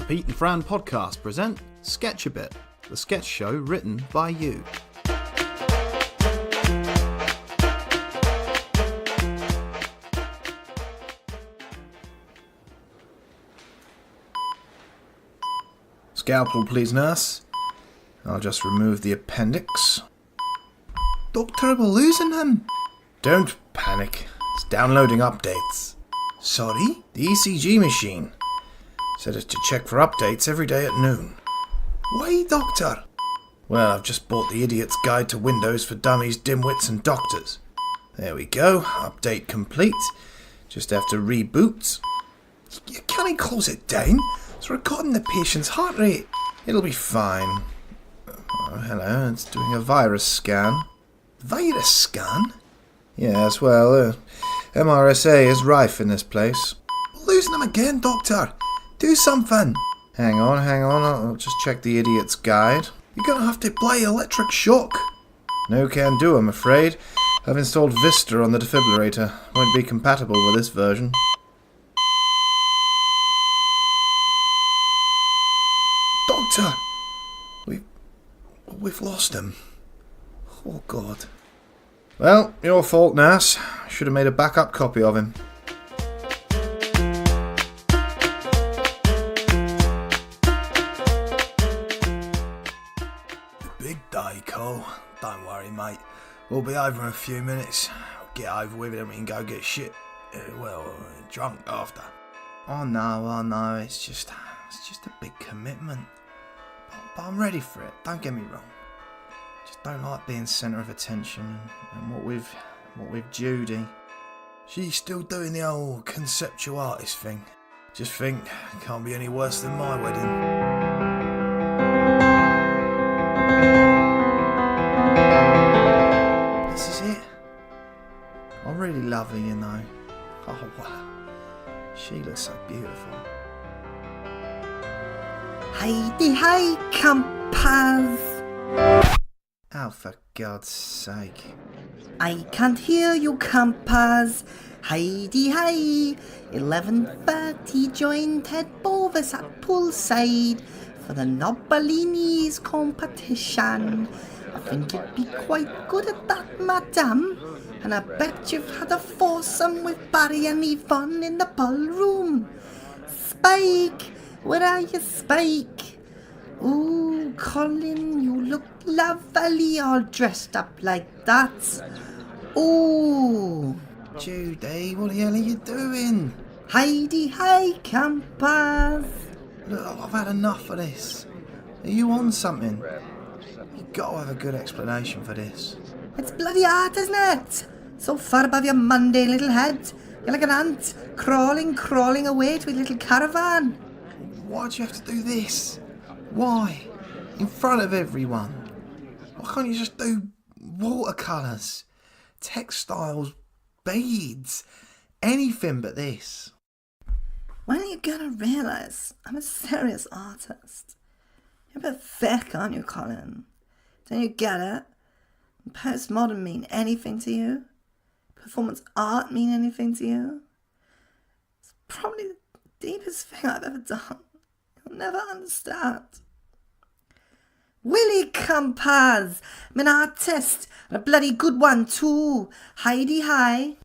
Pete and Fran podcast present Sketchibit, the sketch show written by you. Scalpel, please, nurse. I'll just remove the appendix. Doctor, we're losing him. Don't panic. It's downloading updates. Sorry? The ECG machine said us to check for updates every day at noon. Why, Doctor? Well, I've just bought the Idiot's Guide to Windows for Dummies, Dimwits and Doctors. There we go. Update complete. Just have to reboot. You can't close it down. It's recording the patient's heart rate. It'll be fine. Oh, hello, it's doing a virus scan. Virus scan? Yes, well, MRSA is rife in this place. We're losing him again, Doctor. Do something. Hang on, I'll just check the Idiot's Guide. You're going to have to apply electric shock. No can do, I'm afraid. I've installed Vista on the defibrillator. Won't be compatible with this version. Doctor! We've lost him. Oh, God. Well, your fault, nurse. Should have made a backup copy of him. Big day, Cole. Don't worry, mate. We'll be over in a few minutes. Get over with it and we can go get shit. Drunk after. Oh no, it's just a big commitment. But I'm ready for it, don't get me wrong. Just don't like being centre of attention and what with Judy. She's still doing the old conceptual artist thing. Just think, can't be any worse than my wedding. This is it. I really love her, you know. Oh wow. She looks so beautiful. Heidi, hi, campers. Oh, for God's sake. I can't hear you, campers. Heidi, hi. 11:30, join Ted Bovis at poolside for the Nobelini's competition. I think you'd be quite good at that, madam. And I bet you've had a foursome with Barry and Yvonne in the ballroom. Spike, where are you, Spike? Ooh, Colin, you look lovely all dressed up like that. Ooh. Judy, what the hell are you doing? Heidi, hi, campers. Look, I've had enough of this. Are you on something? You've got to have a good explanation for this. It's bloody art, isn't it? So far above your mundane little head. You're like an ant, crawling away to a little caravan. Why'd you have to do this? Why? In front of everyone? Why can't you just do watercolours, textiles, beads, anything but this? When are you gonna realise I'm a serious artist? You're a bit thick, aren't you, Colin? Don't you get it? Postmodern mean anything to you? Performance art mean anything to you? It's probably the deepest thing I've ever done. You'll never understand. Willie Campaz, I'm an artist, and a bloody good one too. Heidi, hi.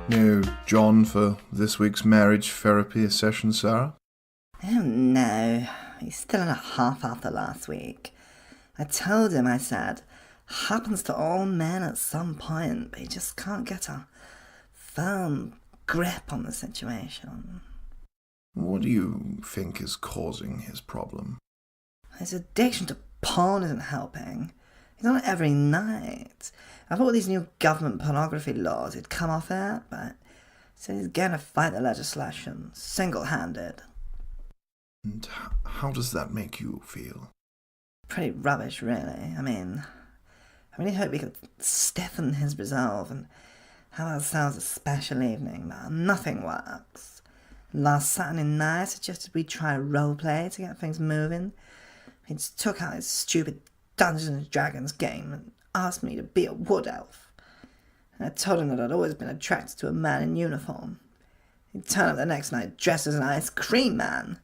No John for this week's marriage therapy session, Sarah? Oh no, he's still in a half after last week. I told him, I said, happens to all men at some point, but he just can't get a firm grip on the situation. What do you think is causing his problem? His addiction to porn isn't helping. He's on it every night. I thought with these new government pornography laws he'd come off it, but he said he's going to fight the legislation, single-handed. And how does that make you feel? Pretty rubbish, really. I really hope we could stiffen his resolve and have ourselves a special evening, but nothing works. Last Saturday night, I suggested we try a role play to get things moving. He just took out his stupid Dungeons and Dragons game and asked me to be a wood elf. I told him that I'd always been attracted to a man in uniform. He turned up the next night dressed as an ice cream man.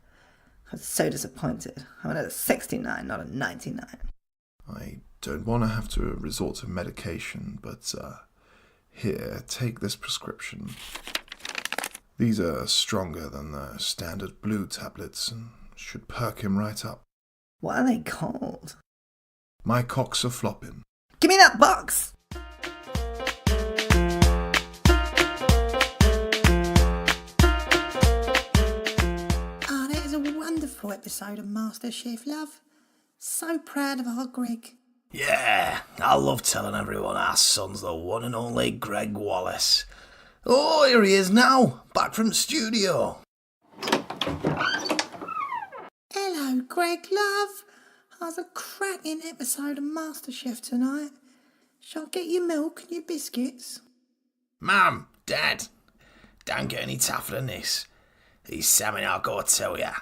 I was so disappointed. I wanted a 69, not a 99. I don't want to have to resort to medication, but here, take this prescription. These are stronger than the standard blue tablets and should perk him right up. What are they called? My cocks are flopping. Give me that box! Oh, that is a wonderful episode of MasterChef, love. So proud of our Greg. Yeah, I love telling everyone our son's the one and only Greg Wallace. Oh, here he is now, back from the studio. Hello, Greg, love. How's a cracking episode of MasterChef tonight? Shall I get you milk and your biscuits? Mum, Dad, don't get any tougher than this. He's something I've got to tell ya.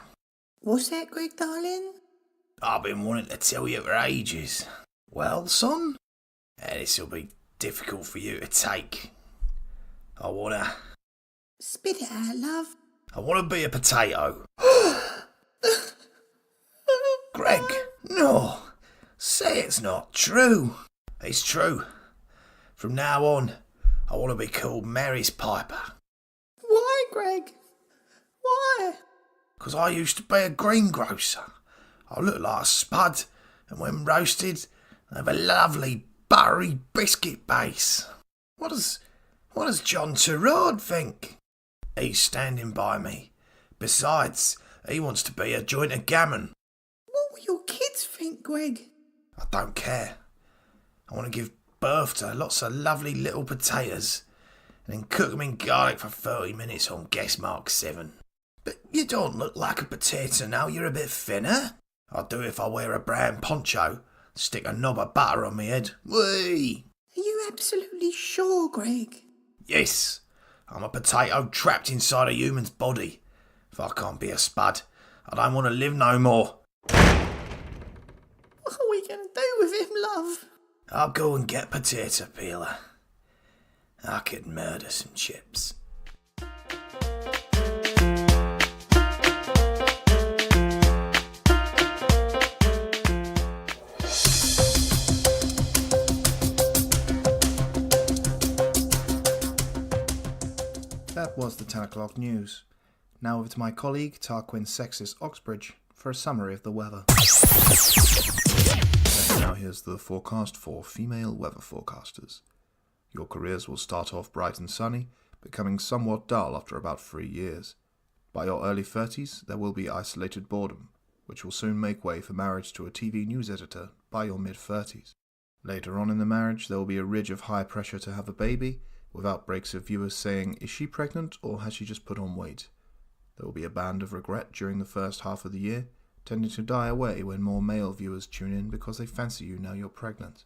What's that, Greg, darling? I've been wanting to tell you for ages. Well, son, this'll be difficult for you to take. I wanna Spit it out, love. be a potato. Greg, no. Say it's not true. It's true. From now on, I want to be called Mary's Piper. Why, Greg? Why? 'Cause I used to be a greengrocer. I look like a spud, and when roasted, they have a lovely buttery biscuit base. What does John Turod think? He's standing by me. Besides, he wants to be a joint of gammon. What will your kids think, Greg? I don't care. I want to give birth to lots of lovely little potatoes and then cook them in garlic for 30 minutes on guess mark 7. But you don't look like a potato now, you're a bit thinner. I'll do it if I wear a brown poncho, stick a knob of butter on my head. Whee! Are you absolutely sure, Greg? Yes, I'm a potato trapped inside a human's body. If I can't be a spud, I don't want to live no more. What are we going to do with him, love? I'll go and get potato peeler. I could murder some chips. That was the 10 o'clock news. Now over to my colleague, Tarquin Sexus Oxbridge, for a summary of the weather. And now here's the forecast for female weather forecasters. Your careers will start off bright and sunny, becoming somewhat dull after about 3 years. By your early 30s, there will be isolated boredom, which will soon make way for marriage to a TV news editor by your mid-30s. Later on in the marriage, there will be a ridge of high pressure to have a baby, with outbreaks of viewers saying, is she pregnant or has she just put on weight? There will be a band of regret during the first half of the year, tending to die away when more male viewers tune in because they fancy you now you're pregnant.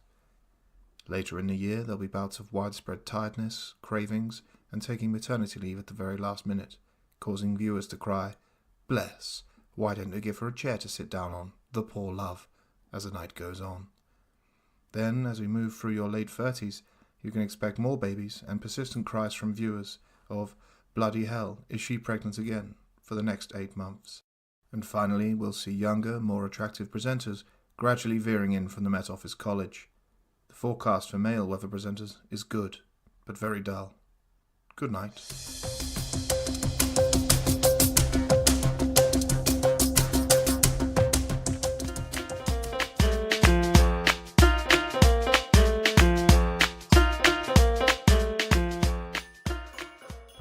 Later in the year, there'll be bouts of widespread tiredness, cravings, and taking maternity leave at the very last minute, causing viewers to cry, bless, why didn't they give her a chair to sit down on, the poor love, as the night goes on. Then, as we move through your late 30s, you can expect more babies and persistent cries from viewers of, bloody hell, is she pregnant again, for the next 8 months. And finally, we'll see younger, more attractive presenters gradually veering in from the Met Office College. The forecast for male weather presenters is good, but very dull. Good night.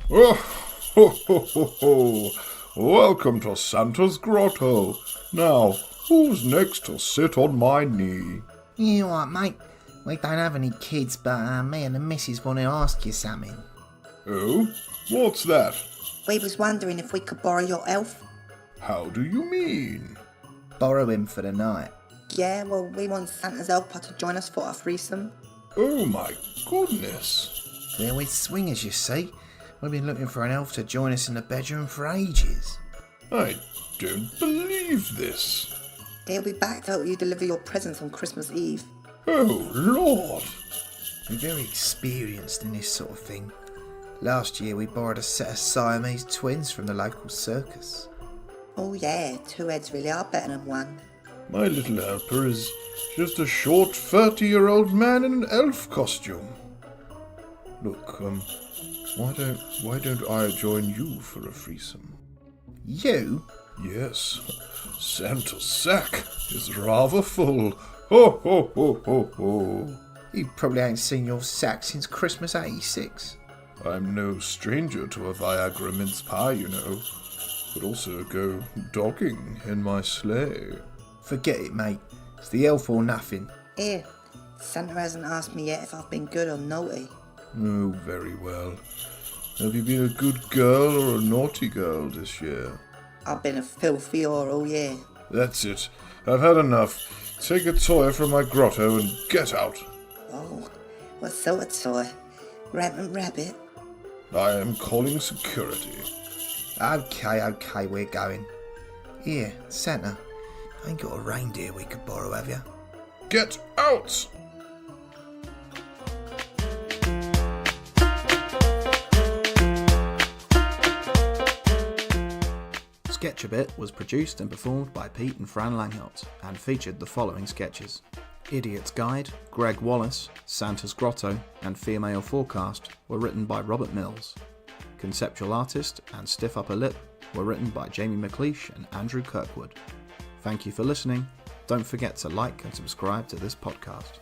Oh, ho, ho, ho, ho. Welcome to Santa's Grotto. Now, who's next to sit on my knee? You alright, mate? We don't have any kids, but me and the missus want to ask you something. Oh, what's that? We was wondering if we could borrow your elf. How do you mean? Borrow him for the night. Yeah, well, we want Santa's helper to join us for a threesome. Oh my goodness. They're with swingers, you see. We've been looking for an elf to join us in the bedroom for ages. I don't believe this. He'll be back to help you deliver your presents on Christmas Eve. Oh, Lord. We're very experienced in this sort of thing. Last year we borrowed a set of Siamese twins from the local circus. Oh yeah, 2 heads really are better than one. My little helper is just a short 30-year-old man in an elf costume. Look, why don't I join you for a threesome? You? Yes, Santa's sack is rather full. Ho, ho, ho, ho, ho. You probably ain't seen your sack since Christmas '86. I'm no stranger to a Viagra mince pie, you know. Could also go dogging in my sleigh. Forget it, mate. It's the elf or nothing. Here, Santa hasn't asked me yet if I've been good or naughty. Oh, very well. Have you been a good girl or a naughty girl this year? I've been a filthy whore all year. That's it. I've had enough. Take a toy from my grotto and get out. Oh, what sort of toy? Rampant rabbit? I am calling security. Okay, we're going. Here, Santa. I ain't got a reindeer we could borrow, have you? Get out! Sketchibit was produced and performed by Pete and Fran Langhelt and featured the following sketches. Idiot's Guide, Greg Wallace, Santa's Grotto and Female Forecast were written by Robert Mills. Conceptual Artist and Stiff Upper Lip were written by Jamie McLeish and Andrew Kirkwood. Thank you for listening. Don't forget to like and subscribe to this podcast.